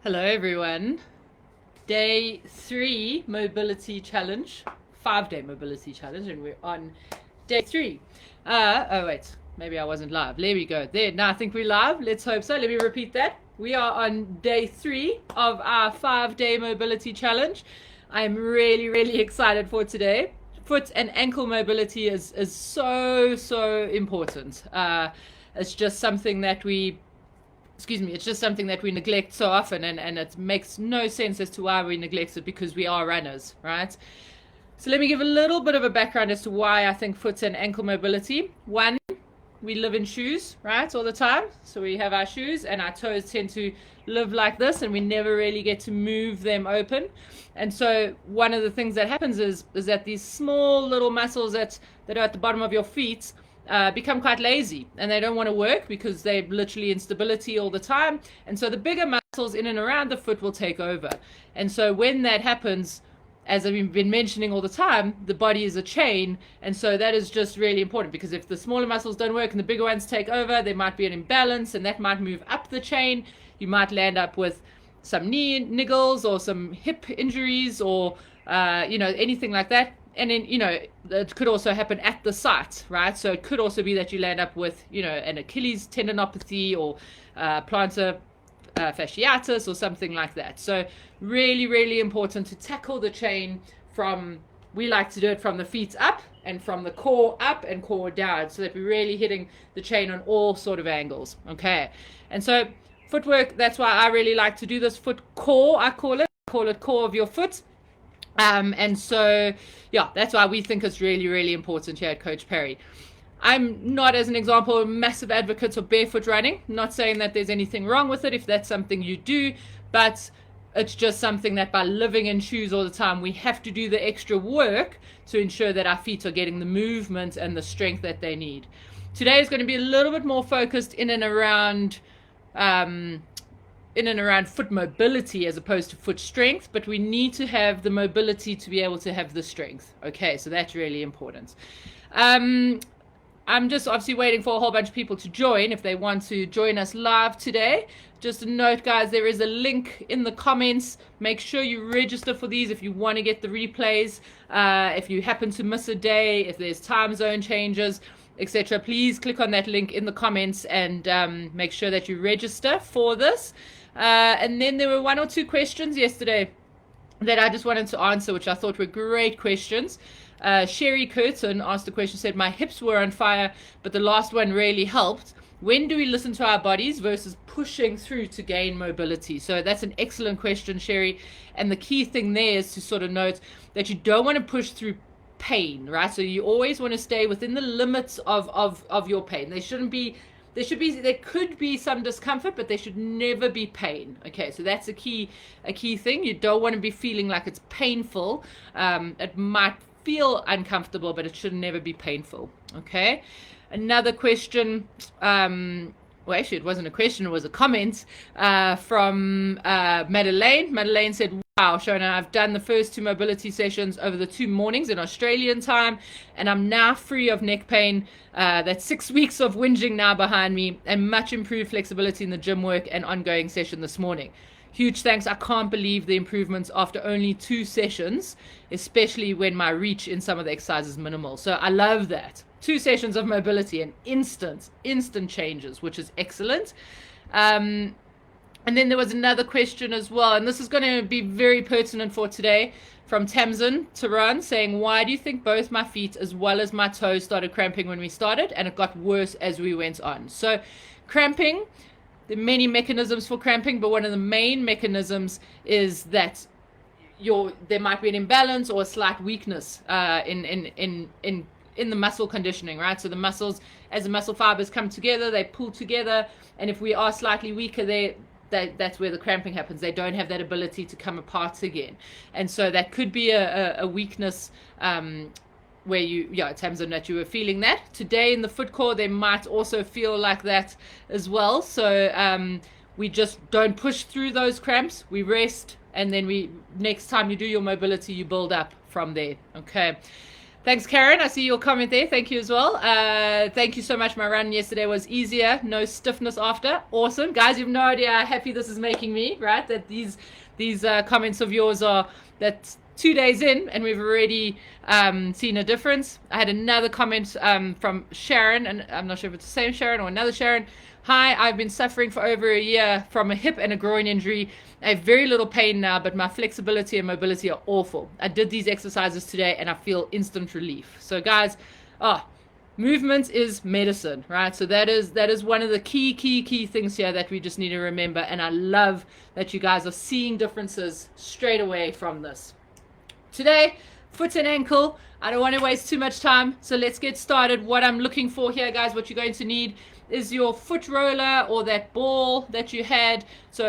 Hello, everyone. Day 3 mobility challenge, 5-day mobility challenge, and we're on day 3. Oh, wait, maybe I wasn't live. There we go. There, now I think we're live. Let's hope so. Let me repeat that. We are on day 3 of our 5-day mobility challenge. I'm really, really excited for today. Foot and ankle mobility is so important. It's just something that it's just something that we neglect so often, and it makes no sense as to why we neglect it, because we are runners, right? So let me give a little bit of a background as to why I think foot and ankle mobility. One, we live in shoes, right, all the time. So we have our shoes and our toes tend to live like this, and we never really get to move them open. And so one of the things that happens is that these small little muscles that are at the bottom of your feet become quite lazy, and they don't want to work because they're literally in stability all the time. And so the bigger muscles in and around the foot will take over. And so when that happens, as I've been mentioning all the time, the body is a chain. And so that is just really important, because if the smaller muscles don't work and the bigger ones take over, there might be an imbalance, and that might move up the chain. You might land up with some knee niggles or some hip injuries, or anything like that. And then, it could also happen at the site, right? So it could also be that you land up with, an Achilles tendinopathy, or plantar fasciitis, or something like that. So really, really important to tackle the chain we like to do it from the feet up and from the core up and core down, so that we're really hitting the chain on all sort of angles. Okay. And so footwork, that's why I really like to do this foot core, I call it core of your foot. And so, that's why we think it's really, really important here at Coach Parry. I'm not, as an example, a massive advocate of barefoot running. I'm not saying that there's anything wrong with it if that's something you do, but it's just something that by living in shoes all the time, we have to do the extra work to ensure that our feet are getting the movement and the strength that they need. Today is going to be a little bit more focused in and around foot mobility as opposed to foot strength, but we need to have the mobility to be able to have the strength. Okay, so that's really important. I'm just obviously waiting for a whole bunch of people to join if they want to join us live today. Just a note, guys, there is a link in the comments. Make sure you register for these if you want to get the replays. If you happen to miss a day, if there's time zone changes, etc., please click on that link in the comments and make sure that you register for this. And then there were 1 or 2 questions yesterday that I just wanted to answer, which I thought were great questions. Sherry Curtin asked a question, said, my hips were on fire, but the last one really helped. When do we listen to our bodies versus pushing through to gain mobility? So that's an excellent question, Sherry. And the key thing there is to sort of note that you don't want to push through pain, right? So you always want to stay within the limits of your pain. There could be some discomfort, but there should never be pain. Okay, so that's a key thing. You don't want to be feeling like it's painful. It might feel uncomfortable, but it should never be painful. Okay. Another question, well, actually it wasn't a question, it was a comment from Madeleine. Madeleine said, wow, Shona, I've done the first 2 mobility sessions over the 2 mornings in Australian time, and I'm now free of neck pain. That's 6 weeks of whinging now behind me, and much improved flexibility in the gym work and ongoing session this morning. Huge thanks. I can't believe the improvements after only 2 sessions, especially when my reach in some of the exercises is minimal. So I love that. 2 sessions of mobility and instant changes, which is excellent. And then there was another question as well, and this is going to be very pertinent for today, from Tamsin Tehran, saying, why do you think both my feet as well as my toes started cramping when we started, and it got worse as we went on? So cramping, there are many mechanisms for cramping, but one of the main mechanisms is that there might be an imbalance or a slight weakness in the muscle conditioning, right? So the muscles, as the muscle fibers come together, they pull together, and if we are slightly weaker there, that's where the cramping happens. They don't have that ability to come apart again. And so that could be a weakness where Tamsin, that you were feeling that. Today in the foot core, they might also feel like that as well. So we just don't push through those cramps. We rest, and then next time you do your mobility, you build up from there. Okay. Thanks, Karen. I see your comment there. Thank you as well. Thank you so much. My run yesterday was easier. No stiffness after. Awesome. Guys, you have no idea how happy this is making me, right? That these comments of yours are that 2 days in and we've already seen a difference. I had another comment from Sharon, and I'm not sure if it's the same Sharon or another Sharon. Hi, I've been suffering for over a year from a hip and a groin injury. I have very little pain now, but my flexibility and mobility are awful. I did these exercises today and I feel instant relief. So guys, movement is medicine, right? So that is one of the key things here that we just need to remember. And I love that you guys are seeing differences straight away from this. Today, foot and ankle. I don't want to waste too much time, so let's get started. What I'm looking for here, guys, what you're going to need is your foot roller or that ball that you had. So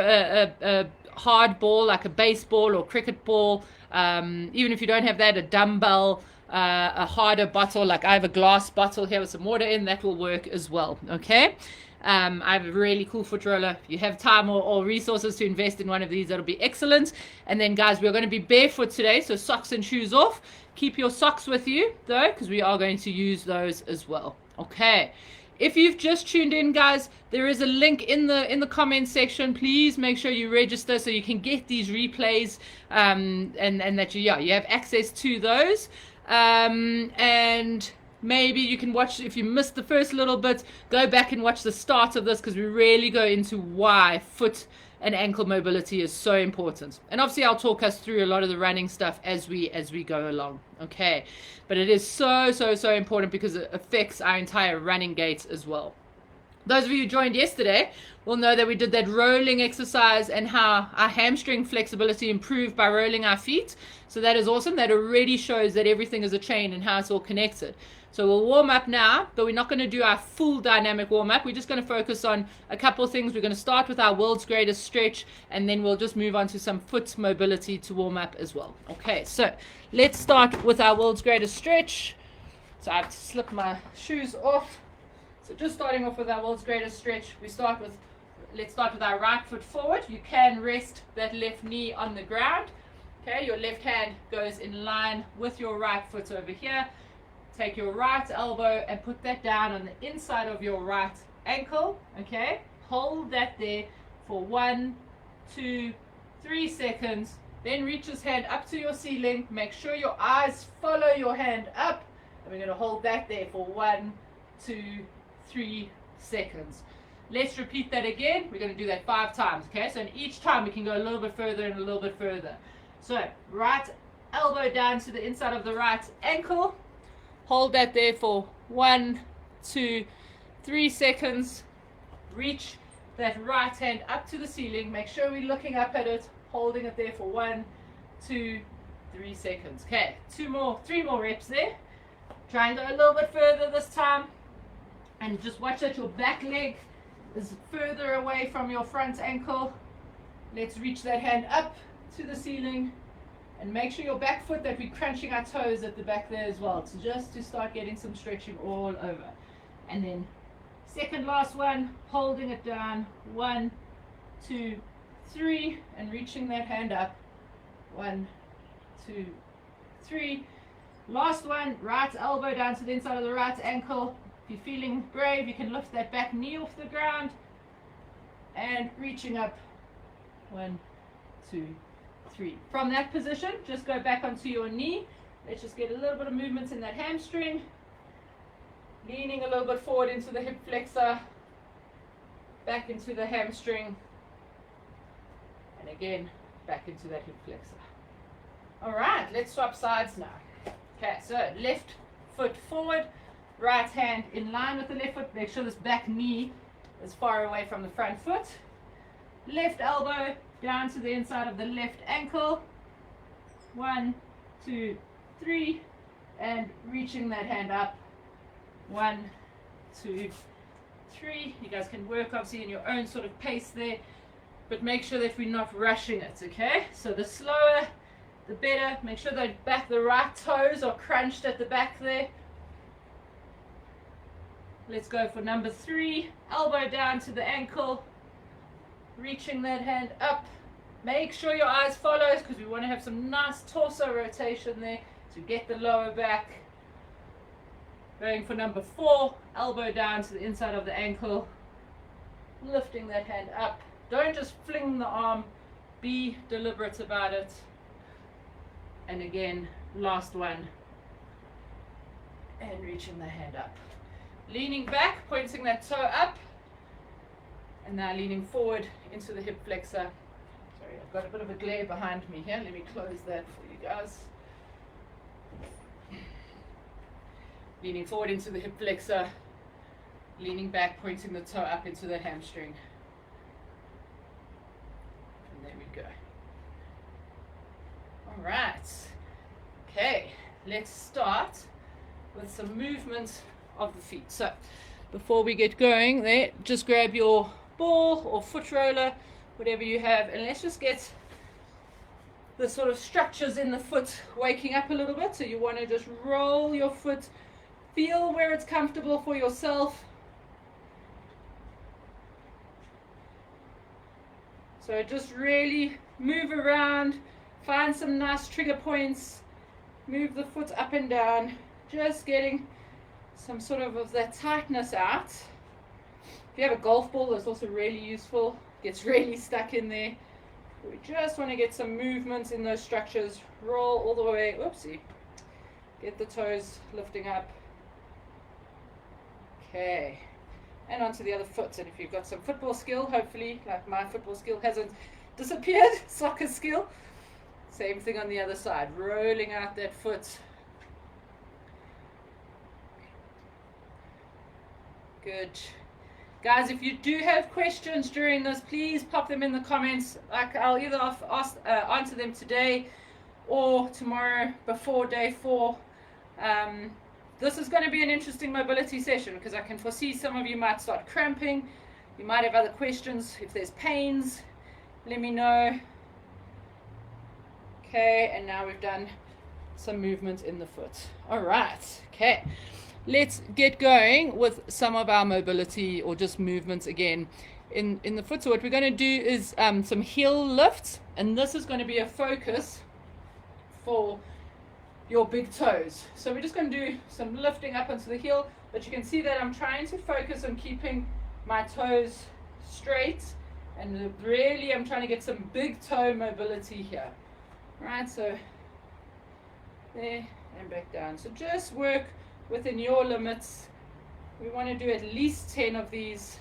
a hard ball like a baseball or cricket ball. Even if you don't have that, a dumbbell, a harder bottle, like I have a glass bottle here with some water in, that will work as well. Okay. I have a really cool foot roller. If you have time or resources to invest in one of these, that'll be excellent. And then, guys, we're going to be barefoot today, so socks and shoes off. Keep your socks with you, though, because we are going to use those as well. Okay. If you've just tuned in, guys, there is a link in the comment section. Please make sure you register so you can get these replays and that you have access to those. And maybe you can watch, if you missed the first little bit, go back and watch the start of this because we really go into why foot and ankle mobility is so important. And obviously I'll talk us through a lot of the running stuff as we go along. Okay. But it is so important because it affects our entire running gait as well. Those of you who joined yesterday will know that we did that rolling exercise and how our hamstring flexibility improved by rolling our feet. So that is awesome. That already shows that everything is a chain and how it's all connected. So we'll warm up now, but we're not going to do our full dynamic warm up. We're just going to focus on a couple of things. We're going to start with our world's greatest stretch, and then we'll just move on to some foot mobility to warm up as well. Okay, so let's start with our world's greatest stretch. So I have to slip my shoes off. So just starting off with our world's greatest stretch, let's start with our right foot forward. You can rest that left knee on the ground. Okay, your left hand goes in line with your right foot over here. Take your right elbow and put that down on the inside of your right ankle. Okay, hold that there for 1, 2, 3 seconds. Then reach this hand up to your ceiling. Make sure your eyes follow your hand up. And we're going to hold that there for 1, 2, 3 seconds. Let's repeat that again. We're going to do that 5 times. Okay, so in each time we can go a little bit further and a little bit further. So right elbow down to the inside of the right ankle. Hold that there for 1, 2, 3 seconds. Reach that right hand up to the ceiling. Make sure we're looking up at it, holding it there for 1, 2, 3 seconds. Okay, 3 more reps there. Try and go a little bit further this time. And just watch that your back leg is further away from your front ankle. Let's reach that hand up to the ceiling. And make sure your back foot, that we're crunching our toes at the back there as well. So just to start getting some stretching all over. And then second last one, holding it down. 1, 2, 3. And reaching that hand up. 1, 2, 3. Last one, right elbow down to the inside of the right ankle. If you're feeling brave, you can lift that back knee off the ground. And reaching up. 1, 2, 3. From that position, just go back onto your knee. Let's just get a little bit of movement in that hamstring. Leaning a little bit forward into the hip flexor. Back into the hamstring. And again, back into that hip flexor. Alright, let's swap sides now. Okay, so left foot forward. Right hand in line with the left foot. Make sure this back knee is far away from the front foot. Left elbow down to the inside of the left ankle. 1, 2, 3. And reaching that hand up. 1, 2, 3. You guys can work obviously in your own sort of pace there. But make sure that we're not rushing it, okay? So the slower, the better. Make sure that the right toes are crunched at the back there. Let's go for number 3. Elbow down to the ankle. Reaching that hand up. Make sure your eyes follow because we want to have some nice torso rotation there to get the lower back. Going for number 4, elbow down to the inside of the ankle, lifting that hand up. Don't just fling the arm, be deliberate about it. And again, last one, and reaching the hand up. Leaning back, pointing that toe up, and now leaning forward into the hip flexor. Sorry, I've got a bit of a glare behind me here. Let me close that for you guys. Leaning forward into the hip flexor, leaning back, pointing the toe up into the hamstring. And there we go. All right. Okay, let's start with some movement of the feet. So before we get going there, just grab your ball or foot roller, whatever you have, and let's just get the sort of structures in the foot waking up a little bit. So you want to just roll your foot, feel where it's comfortable for yourself. So just really move around, find some nice trigger points, move the foot up and down, just getting some sort of that tightness out. If you have a golf ball, that's also really useful. Gets really stuck in there. We just want to get some movements in those structures. Roll all the way, oopsie. Get the toes lifting up. Okay. And onto the other foot. And if you've got some football skill, hopefully, like my football skill hasn't disappeared, soccer skill, same thing on the other side. Rolling out that foot. Good. Guys, if you do have questions during this, please pop them in the comments. Like, I'll either answer them today or tomorrow before day 4. This is going to be an interesting mobility session because I can foresee some of you might start cramping. You might have other questions. If there's pains, let me know. Okay, and now we've done some movement in the foot. All right, okay. Let's get going with some of our mobility or just movements again in the foot. So what we're going to do is some heel lifts, and this is going to be a focus for your big toes. So we're just going to do some lifting up onto the heel, but you can see that I'm trying to focus on keeping my toes straight, and really I'm trying to get some big toe mobility here. Right, so there and back down. So just work within your limits. We want to do at least 10 of these.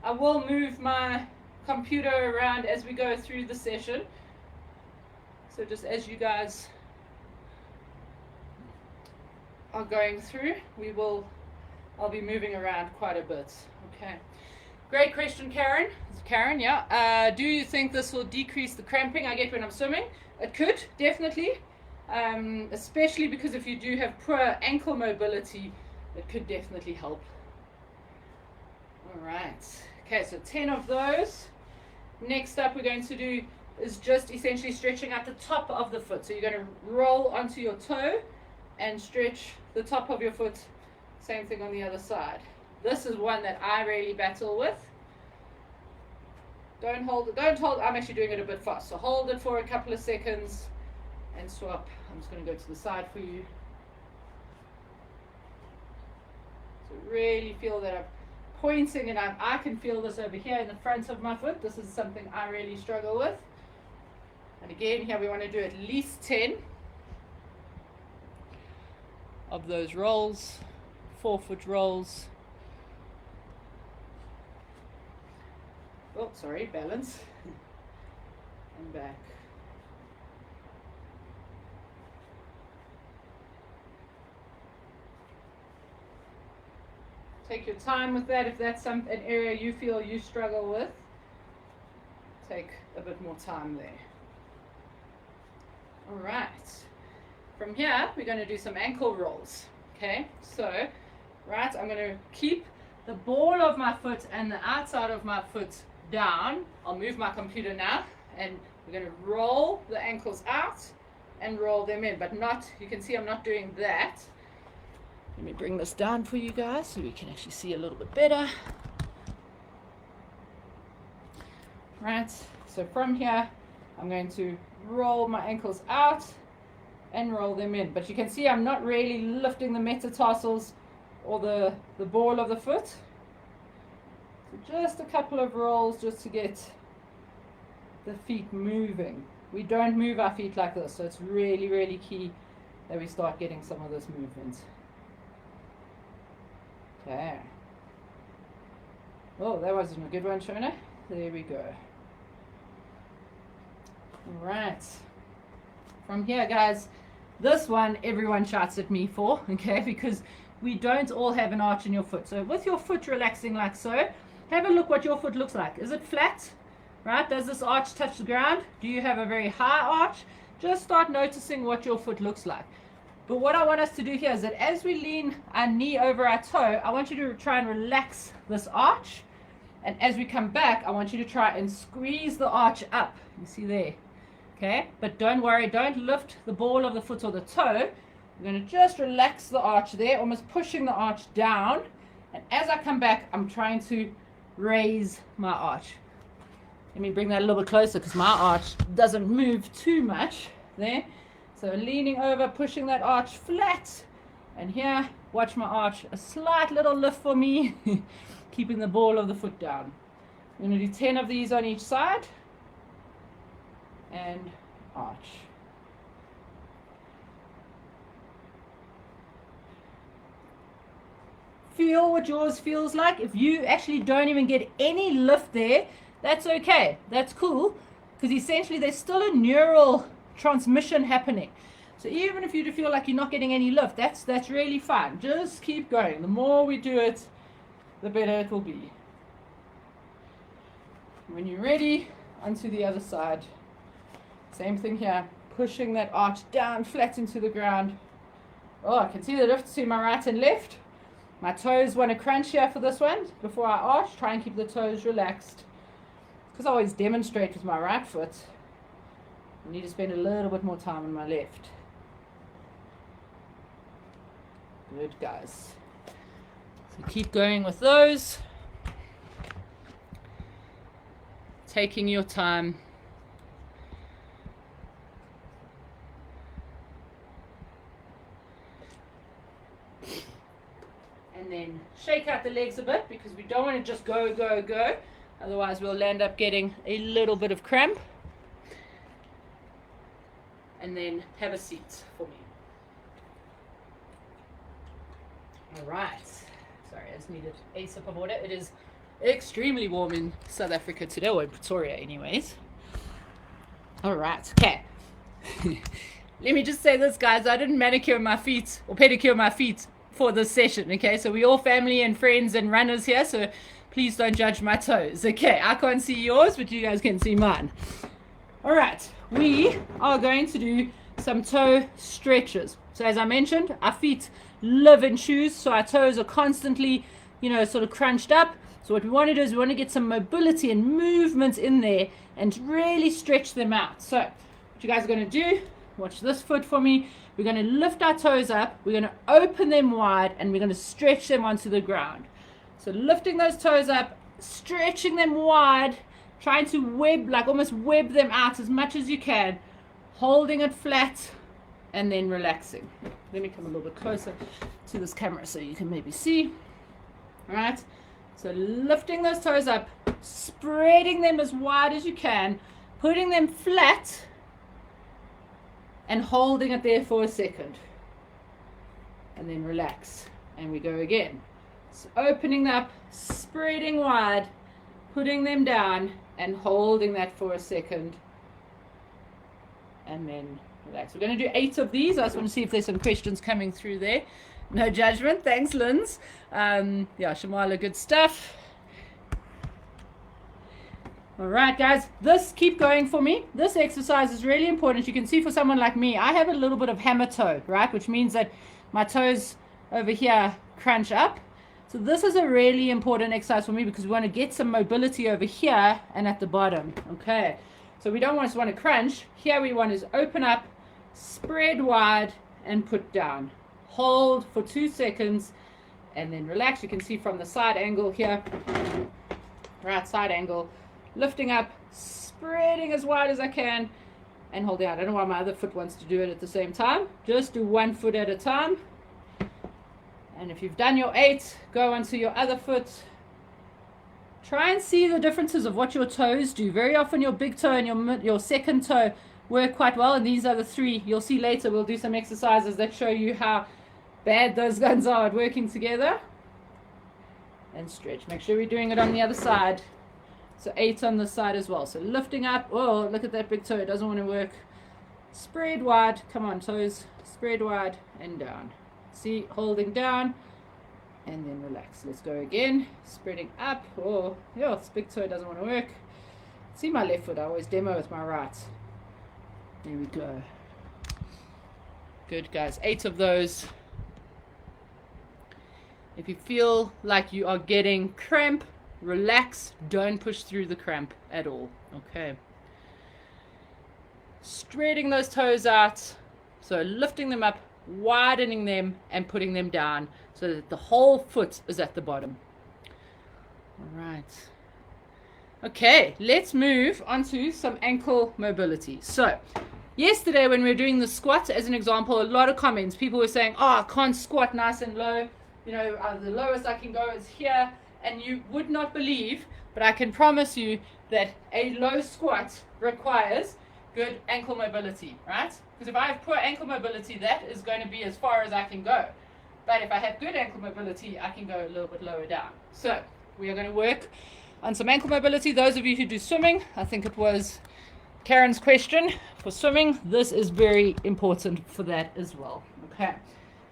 I will move my computer around as we go through the session. So just as you guys are going through, I'll be moving around quite a bit. Okay. Great question, Karen. Karen, yeah. Do you think this will decrease the cramping I get when I'm swimming? It could, definitely. Especially because if you do have poor ankle mobility, it could definitely help. All right. Okay, so 10 of those. Next up we're going to do is just essentially stretching out the top of the foot. So you're going to roll onto your toe and stretch the top of your foot. Same thing on the other side. This is one that I really battle with. Don't hold it. I'm actually doing it a bit fast. So hold it for a couple of seconds and swap. I'm just going to go to the side for you. So really feel that I'm pointing, and I can feel this over here in the front of my foot. This is something I really struggle with. And again, here we want to do at least 10 of those rolls, 4-foot rolls. Oh, sorry, balance. And back. Take your time with that. If that's an area you feel you struggle with, take a bit more time there. All right. From here, we're going to do some ankle rolls. Okay, so, right, I'm going to keep the ball of my foot and the outside of my foot down. I'll move my computer now, and we're going to roll the ankles out and roll them in, but not, you can see I'm not doing that. Let me bring this down for you guys so we can actually see a little bit better. Right, so from here, I'm going to roll my ankles out and roll them in. But you can see I'm not really lifting the metatarsals or the ball of the foot. So just a couple of rolls just to get the feet moving. We don't move our feet like this, so it's really, really key that we start getting some of this movement. Okay. Oh, that wasn't a good one, Shona. There we go. Alright. From here, guys, this one everyone shouts at me for, okay, because we don't all have an arch in your foot. So with your foot relaxing like so, have a look what your foot looks like. Is it flat? Right? Does this arch touch the ground? Do you have a very high arch? Just start noticing what your foot looks like. But what I want us to do here is that as we lean our knee over our toe, I want you to try and relax this arch. And as we come back, I want you to try and squeeze the arch up. You see there? Okay? But don't worry, don't lift the ball of the foot or the toe. We're going to just relax the arch there, almost pushing the arch down. And as I come back, I'm trying to raise my arch. Let me bring that a little bit closer because my arch doesn't move too much there. So leaning over, pushing that arch flat. And here, watch my arch, a slight little lift for me, keeping the ball of the foot down. I'm going to do 10 of these on each side. And arch. Feel what yours feels like. If you actually don't even get any lift there, that's okay. That's cool. Because essentially there's still a neural transmission happening. So even if you feel like you're not getting any lift, that's really fine. Just keep going. The more we do it, the better it will be. When you're ready, onto the other side. Same thing here. Pushing that arch down flat into the ground. Oh, I can see the difference between my right and left. My toes want to crunch here for this one. Before I arch, try and keep the toes relaxed. Because I always demonstrate with my right foot, I need to spend a little bit more time on my left. Good, guys. So keep going with those. Taking your time. And then shake out the legs a bit because we don't want to just go, go, go. Otherwise we'll end up getting a little bit of cramp. And then have a seat for me. Alright. Sorry, I just needed a sip of water. It is extremely warm in South Africa today, or in Pretoria anyways. Alright, okay. Let me just say this, guys. I didn't manicure my feet or pedicure my feet for this session, okay? So we're all family and friends and runners here, so please don't judge my toes, okay? I can't see yours, but you guys can see mine. All right, we are going to do some toe stretches. So as I mentioned, our feet live in shoes, so our toes are constantly, sort of crunched up. So what we want to do is we want to get some mobility and movement in there and really stretch them out. So what you guys are going to do, watch this foot for me. We're going to lift our toes up, we're going to open them wide, and we're going to stretch them onto the ground. So lifting those toes up, stretching them wide, trying to almost web them out as much as you can, holding it flat, and then relaxing. Let me come a little bit closer to this camera so you can maybe see. All right, so lifting those toes up, spreading them as wide as you can, putting them flat, and holding it there for a second. And then relax, and we go again. So opening up, spreading wide, putting them down, and holding that for a second. And then relax. We're going to do 8 of these. I just want to see if there's some questions coming through there. No judgment. Thanks, Linz. Yeah, Shamala, good stuff. All right, guys. Keep going for me. This exercise is really important. You can see for someone like me, I have a little bit of hammer toe, right? Which means that my toes over here crunch up. So this is a really important exercise for me because we want to get some mobility over here and at the bottom. Okay, so we don't just want to crunch. Here we want to open up, spread wide, and put down. Hold for 2 seconds, and then relax. You can see from the side angle here, right side angle, lifting up, spreading as wide as I can, and hold down. I don't know why my other foot wants to do it at the same time. Just do one foot at a time. And if you've done your 8, go onto your other foot. Try and see the differences of what your toes do. Very often your big toe and your second toe work quite well, and these are the 3. You'll see later we'll do some exercises that show you how bad those guns are at working together. And stretch. Make sure we're doing it on the other side. So 8 on this side as well. So lifting up. Oh, look at that big toe. It doesn't want to work. Spread wide. Come on, toes. Spread wide and down. See, holding down. And then relax. Let's go again. Spreading up. Oh, yeah, this big toe doesn't want to work. See my left foot. I always demo with my right. There we go. Good, guys. 8 of those. If you feel like you are getting cramp, relax. Don't push through the cramp at all. Okay. Spreading those toes out. So lifting them up, widening them, and putting them down so that the whole foot is at the bottom. All right. Okay, let's move on to some ankle mobility. So yesterday when we were doing the squat as an example, a lot of comments. People were saying, oh, I can't squat nice and low. You know, the lowest I can go is here. And you would not believe, but I can promise you that a low squat requires good ankle mobility, right? Because if I have poor ankle mobility, that is going to be as far as I can go. But if I have good ankle mobility, I can go a little bit lower down. So we are going to work on some ankle mobility. Those of you who do swimming, I think it was Karen's question for swimming. This is very important for that as well. Okay.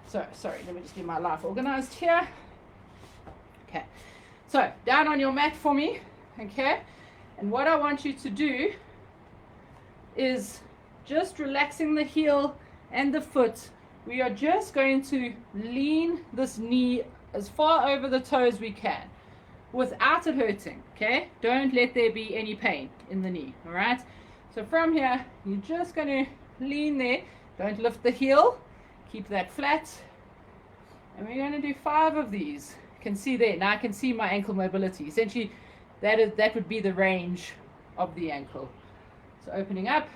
So, sorry, let me just get my life organized here. Okay. So, down on your mat for me. Okay. And what I want you to do is just relaxing the heel and the foot. We are just going to lean this knee as far over the toe as we can without it hurting. Okay. Don't let there be any pain in the knee. All right. So from here, you're just going to lean there. Don't lift the heel. Keep that flat. And we're going to do 5 of these. You can see there. Now I can see my ankle mobility. Essentially, that would be the range of the ankle. So opening up.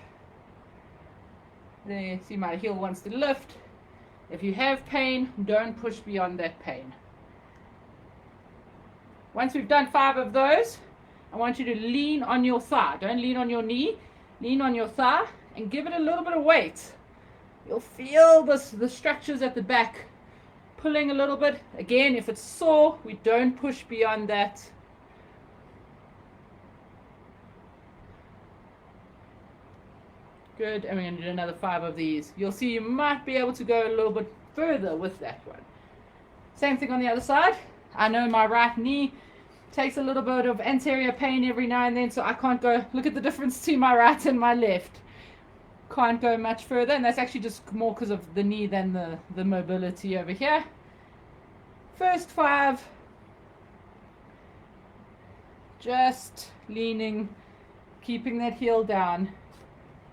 There, see my heel wants to lift. If you have pain, don't push beyond that pain. Once we've done 5 of those, I want you to lean on your thigh. Don't lean on your knee. Lean on your thigh and give it a little bit of weight. You'll feel the structures at the back pulling a little bit. Again, if it's sore, we don't push beyond that. Good, and we're going to do another 5 of these. You'll see you might be able to go a little bit further with that one. Same thing on the other side. I know my right knee takes a little bit of anterior pain every now and then, so I can't go. Look at the difference between my right and my left. Can't go much further, and that's actually just more because of the knee than the mobility over here. First 5, just leaning, keeping that heel down.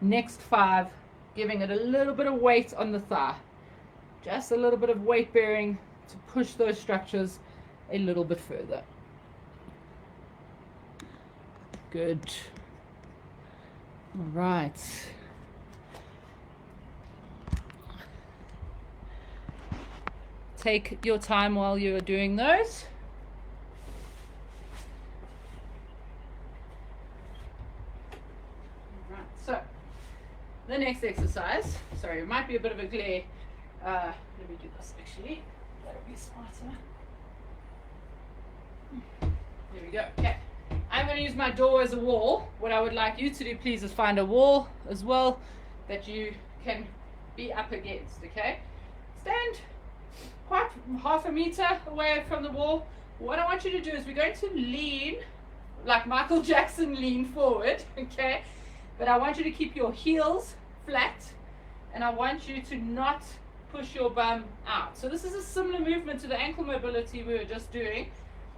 Next 5, giving it a little bit of weight on the thigh, just a little bit of weight bearing to push those structures a little bit further. Good. All right. Take your time while you are doing those. Right, so the next exercise, sorry, it might be a bit of a glare. Let me do this actually. That'll be smarter. There we go. Okay. I'm going to use my door as a wall. What I would like you to do, please, is find a wall as well that you can be up against. Okay. Stand quite half a meter away from the wall. What I want you to do is we're going to lean like Michael Jackson, lean forward, okay? But I want you to keep your heels flat, and I want you to not push your bum out. So this is a similar movement to the ankle mobility we were just doing.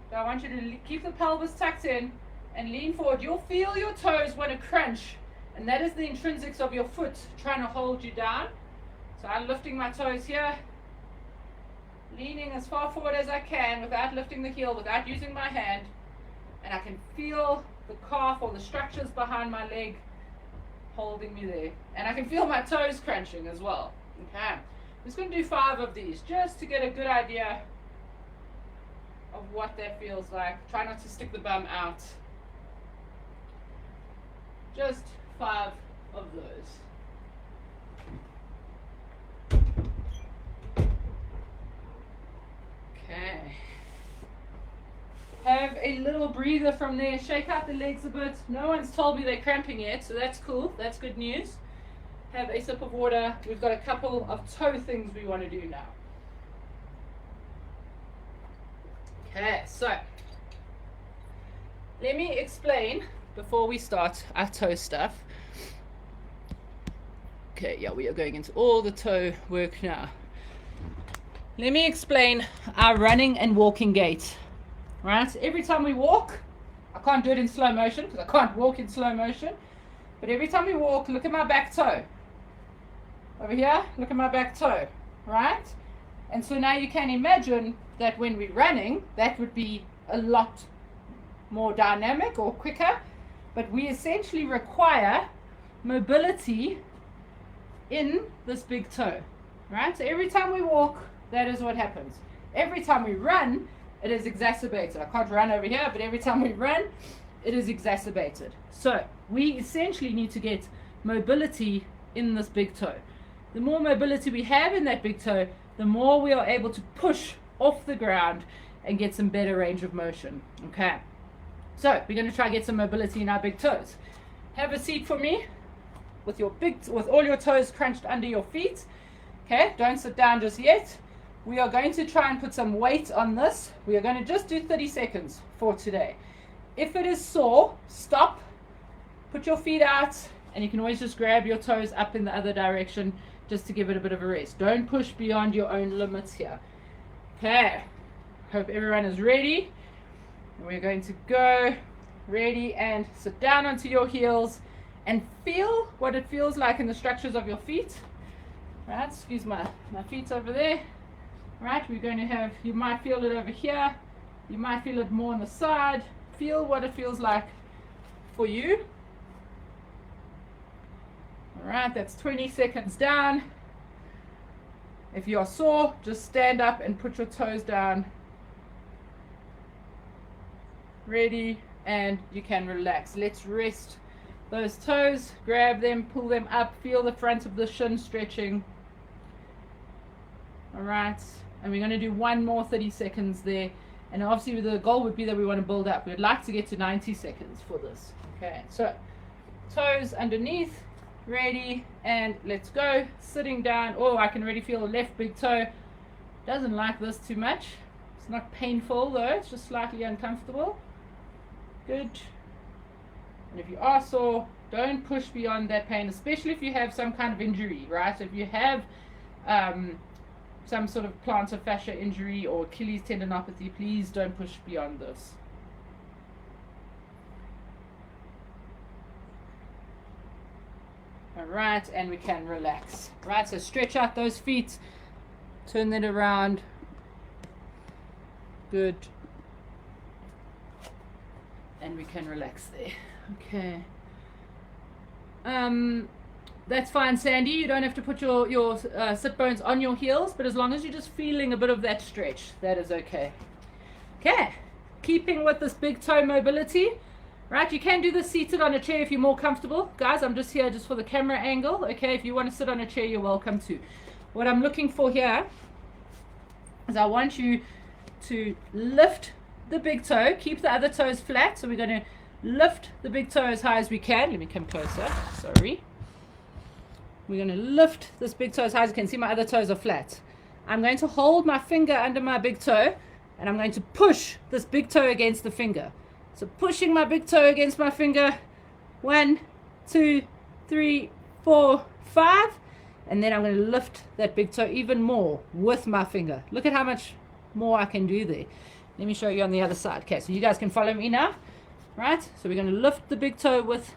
So I want you to keep the pelvis tucked in and lean forward. You'll feel your toes want to crunch, and that is the intrinsics of your foot trying to hold you down. So I'm lifting my toes here, leaning as far forward as I can without lifting the heel, without using my hand, and I can feel the calf or the structures behind my leg holding me there. And I can feel my toes crunching as well. Okay. I'm just going to do 5 of these just to get a good idea of what that feels like. Try not to stick the bum out. Just 5 of those. Okay. Have a little breather from there. Shake out the legs a bit. No one's told me they're cramping yet, so that's cool. That's good news. Have a sip of water. We've got a couple of toe things we want to do now. Okay, so let me explain before we start our toe stuff. Okay, yeah, we are going into all the toe work now. Let me explain our running and walking gait. Right? Every time we walk, I can't do it in slow motion because I can't walk in slow motion. But every time we walk, look at my back toe. Over here, look at my back toe. Right? And so now you can imagine that when we're running, that would be a lot more dynamic or quicker. But we essentially require mobility in this big toe. Right? So every time we walk, that is what happens. Every time we run, it is exacerbated. I can't run over here, but every time we run, it is exacerbated. So we essentially need to get mobility in this big toe. The more mobility we have in that big toe, the more we are able to push off the ground and get some better range of motion. Okay. So we're going to try and get some mobility in our big toes. Have a seat for me with all your toes crunched under your feet. Okay. Don't sit down just yet. We are going to try and put some weight on this. We are going to just do 30 seconds for today. If it is sore, stop, put your feet out, and you can always just grab your toes up in the other direction just to give it a bit of a rest. Don't push beyond your own limits here. Okay, hope everyone is ready. We're going to go, ready, and sit down onto your heels and feel what it feels like in the structures of your feet. Right, excuse my feet over there. Right, we're going to have, you might feel it over here, you might feel it more on the side. Feel what it feels like for you. All right, that's 20 seconds down. If you're sore, just stand up and put your toes down. Ready, and you can relax. Let's rest those toes, grab them, pull them up, feel the front of the shin stretching. All right, and we're going to do one more 30 seconds there. And obviously the goal would be that we want to build up. We'd like to get to 90 seconds for this. Okay, so toes underneath, ready, and let's go. Sitting down. Oh, I can already feel the left big toe. Doesn't like this too much. It's not painful though, it's just slightly uncomfortable. Good. And if you are sore, don't push beyond that pain, especially if you have some kind of injury, right? If you have some sort of plantar fascia injury or Achilles tendinopathy, please don't push beyond this. All right, and we can relax. Right, so stretch out those feet, turn that around. Good. And we can relax there. Okay. That's fine, Sandy. You don't have to put your sit bones on your heels, but as long as you're just feeling a bit of that stretch, that is okay. Okay. Keeping with this big toe mobility. Right, you can do this seated on a chair if you're more comfortable. Guys, I'm just here just for the camera angle. Okay, if you want to sit on a chair, you're welcome to. What I'm looking for here is I want you to lift the big toe, keep the other toes flat. So we're going to lift the big toe as high as we can. Let me come closer. Sorry. We're going to lift this big toe as high as you can. See, my other toes are flat. I'm going to hold my finger under my big toe, and I'm going to push this big toe against the finger. So pushing my big toe against my finger. 1, 2, 3, 4, 5. And then I'm going to lift that big toe even more with my finger. Look at how much more I can do there. Let me show you on the other side. Okay, so you guys can follow me now. Right? So we're going to lift the big toe with...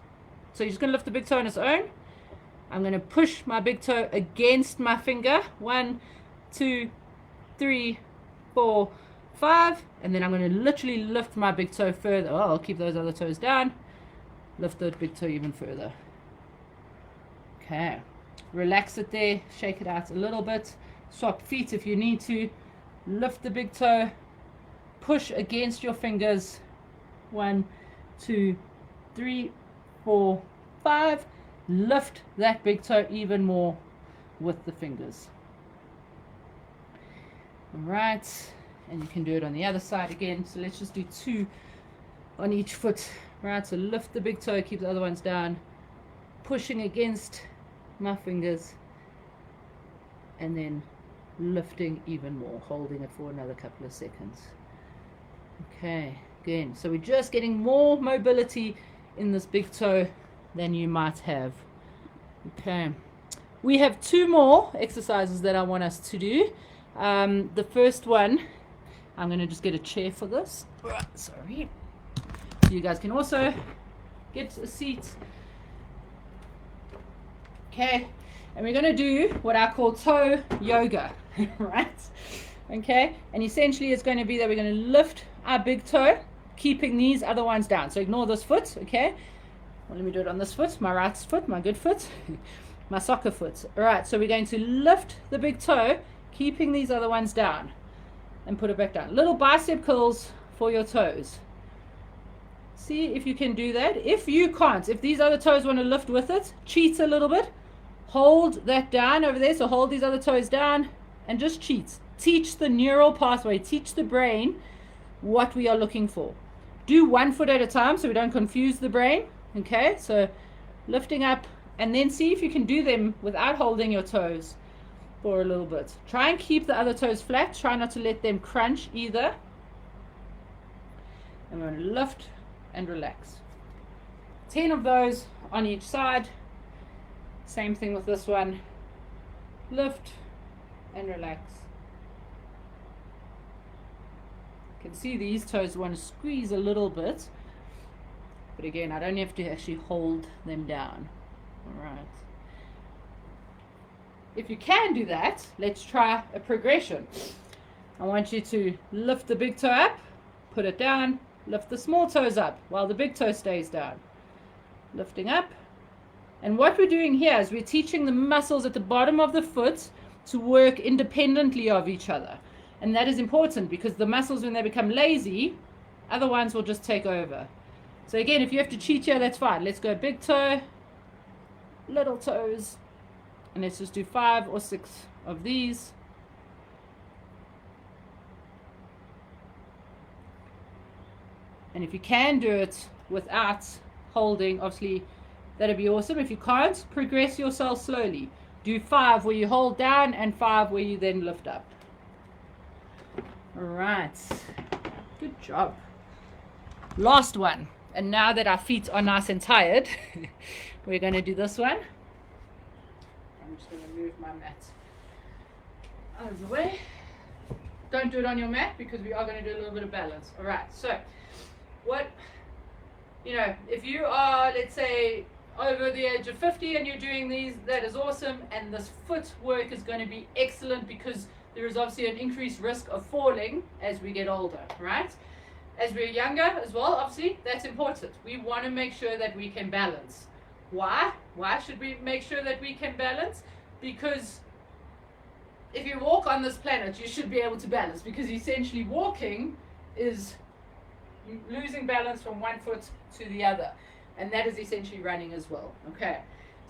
So you're just going to lift the big toe on its own. I'm going to push my big toe against my finger. 1, 2, 3, 4, 5. And then I'm going to literally lift my big toe further. Oh, I'll keep those other toes down. Lift the big toe even further. Okay, relax it there, shake it out a little bit, swap feet if you need to, lift the big toe, push against your fingers, 1, 2, 3, 4, 5, lift that big toe even more with the fingers. All right, and you can do it on the other side again. So let's just do 2 on each foot. Right, so lift the big toe, keep the other ones down, pushing against my fingers, and then lifting even more, holding it for another couple of seconds. Okay, again, so we're just getting more mobility in this big toe than you might have. Okay, we have 2 more exercises that I want us to do. The first one, I'm going to just get a chair for this. Sorry. You guys can also get a seat. Okay, and we're going to do what I call toe yoga, right? Okay, and essentially it's going to be that we're going to lift our big toe, keeping these other ones down. So ignore this foot, okay? Well, let me do it on this foot, my right foot, my good foot, my soccer foot. All right, so we're going to lift the big toe, keeping these other ones down, and put it back down. Little bicep curls for your toes. See if you can do that. If you can't, if these other toes want to lift with it, cheat a little bit. Hold that down over there. So hold these other toes down and just cheat. Teach the neural pathway, teach the brain what we are looking for. Do 1 foot at a time so we don't confuse the brain. Okay, so lifting up, and then see if you can do them without holding your toes for a little bit. Try and keep the other toes flat. Try not to let them crunch either. And we're going to lift and relax. 10 of those on each side. Same thing with this one. Lift and relax. You can see these toes want to squeeze a little bit, but again, I don't have to actually hold them down. All right. If you can do that, let's try a progression. I want you to lift the big toe up, put it down, lift the small toes up while the big toe stays down. Lifting up. And what we're doing here is we're teaching the muscles at the bottom of the foot to work independently of each other. And that is important because the muscles, when they become lazy, other ones will just take over. So again, if you have to cheat here, that's fine. Let's go big toe, little toes, and let's just do 5 or 6 of these. And if you can do it without holding, obviously that'd be awesome. If you can't, progress yourself slowly. Do 5 where you hold down and 5 where you then lift up. All right, good job. Last one. And now that our feet are nice and tired, we're going to do this one. I'm just going to move my mat out of the way. Don't do it on your mat because we are going to do a little bit of balance. All right, so if you are, let's say, over the age of 50 and you're doing these, that is awesome. And this footwork is going to be excellent because there is obviously an increased risk of falling as we get older, right? As we're younger as well, obviously, that's important. We want to make sure that we can balance. Why? Why should we make sure that we can balance? Because if you walk on this planet, you should be able to balance, because essentially walking is losing balance from one foot to the other. And that is essentially running as well. Okay.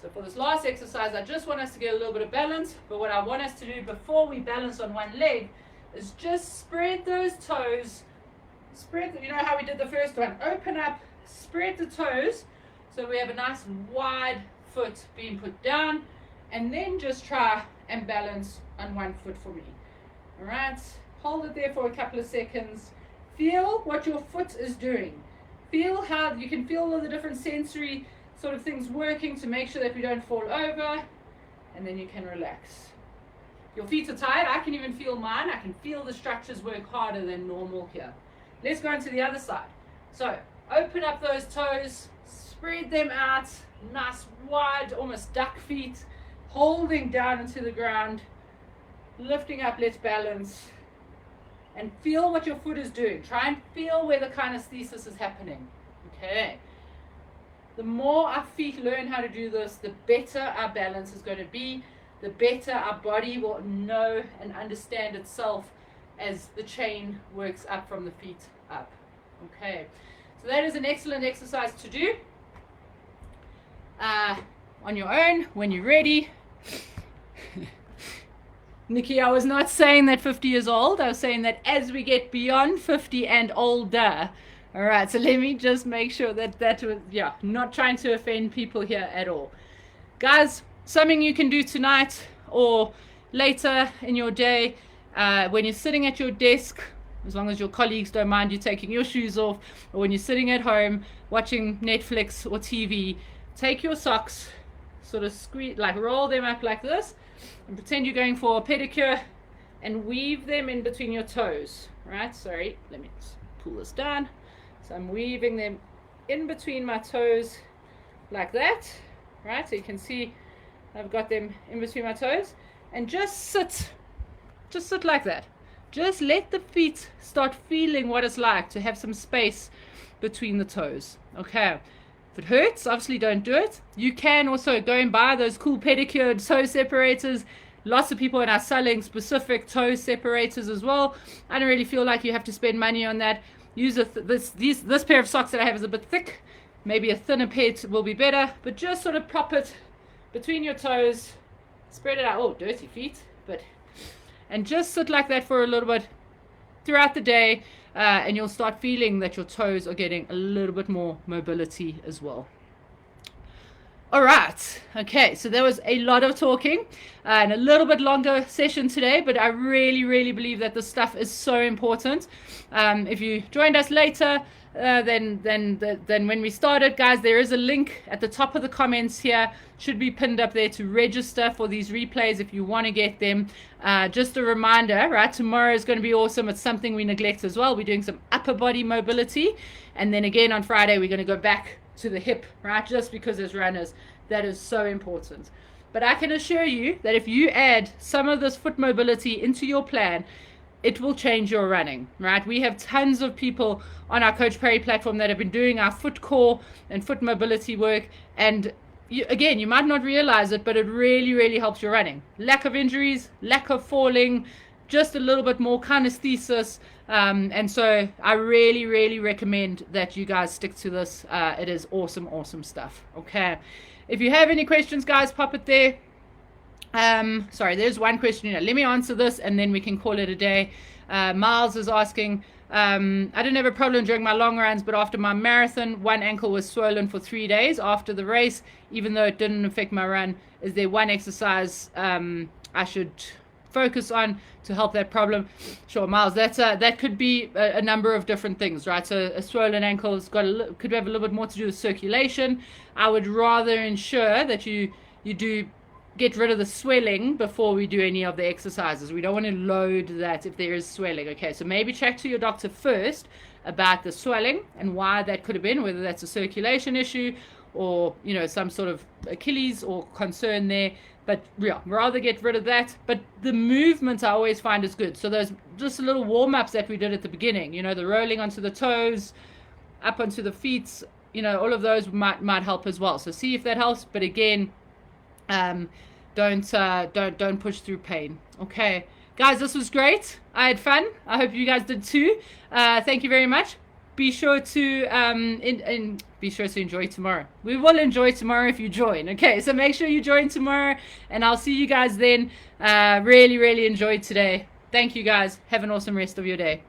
So for this last exercise, I just want us to get a little bit of balance. But what I want us to do before we balance on one leg is just spread those toes. You know how we did the first one? Open up, spread the toes. So we have a nice wide foot being put down. And then just try and balance on one foot for me. All right. Hold it there for a couple of seconds. Feel what your foot is doing. Feel how you can feel all the different sensory sort of things working to make sure that we don't fall over, and then you can relax. Your feet are tired. I can even feel mine. I can feel the structures work harder than normal here. Let's go into the other side. So open up those toes, spread them out, nice wide, almost duck feet, holding down into the ground, lifting up, let's balance. And feel what your foot is doing. Try and feel where the kinesthesis is happening. Okay. The more our feet learn how to do this, the better our balance is going to be, the better our body will know and understand itself as the chain works up from the feet up. Okay, so that is an excellent exercise to do on your own when you're ready. Nikki, I was not saying that 50 years old. I was saying that as we get beyond 50 and older. All right, so let me just make sure that was, yeah, not trying to offend people here at all. Guys, something you can do tonight or later in your day when you're sitting at your desk, as long as your colleagues don't mind you taking your shoes off, or when you're sitting at home watching Netflix or TV, take your socks, sort of squeeze, like roll them up like this, and pretend you're going for a pedicure, and weave them in between your toes. Right? Sorry, let me just pull this down. So I'm weaving them in between my toes like that. Right? So you can see I've got them in between my toes, and just sit like that. Just let the feet start feeling what it's like to have some space between the toes. Okay. If it hurts, obviously don't do it. You can also go and buy those cool pedicured toe separators. Lots of people are now selling specific toe separators as well. I don't really feel like you have to spend money on that. Use this pair of socks that I have is a bit thick. Maybe a thinner pair will be better. But just sort of prop it between your toes. Spread it out. Oh, dirty feet. And just sit like that for a little bit throughout the day. And you'll start feeling that your toes are getting a little bit more mobility as well. All right. Okay, so there was a lot of talking and a little bit longer session today, but I really, really believe that this stuff is so important. If you joined us later than when we started, guys, there is a link at the top of the comments here. Should be pinned up there to register for these replays if you want to get them. Just a reminder, right? Tomorrow is going to be awesome. It's something we neglect as well. We're doing some upper body mobility. And then again on Friday, we're going to go back to the hip, right? Just because as runners, that is so important. But I can assure you that if you add some of this foot mobility into your plan, it will change your running, right? We have tons of people on our Coach Perry platform that have been doing our foot core and foot mobility work. And again, you might not realize it, but it really, really helps your running. Lack of injuries, lack of falling, just a little bit more kinesthesis. And so I really, really recommend that you guys stick to this. It is awesome, awesome stuff. Okay. If you have any questions, guys, pop it there. Sorry, there's one question here. Let me answer this and then we can call it a day. Miles is asking, I didn't have a problem during my long runs, but after my marathon, one ankle was swollen for 3 days after the race, even though it didn't affect my run. Is there one exercise I should focus on to help that problem? Sure, Miles, that could be a number of different things, right? So a swollen ankle has could have a little bit more to do with circulation. I would rather ensure that you do get rid of the swelling before we do any of the exercises. We don't want to load that if there is swelling. Okay, so maybe check to your doctor first about the swelling and why that could have been, whether that's a circulation issue or, you know, some sort of Achilles or concern there. But yeah, rather get rid of that. But the movement I always find is good. So those just little warm-ups that we did at the beginning, you know, the rolling onto the toes, up onto the feet, you know, all of those might help as well. So see if that helps. But again, don't push through pain. Okay, guys, this was great. I had fun. I hope you guys did too. Thank you very much. Be sure to be sure to enjoy tomorrow. We will enjoy tomorrow if you join. Okay, so make sure you join tomorrow, and I'll see you guys then. Really, really enjoyed today. Thank you, guys. Have an awesome rest of your day.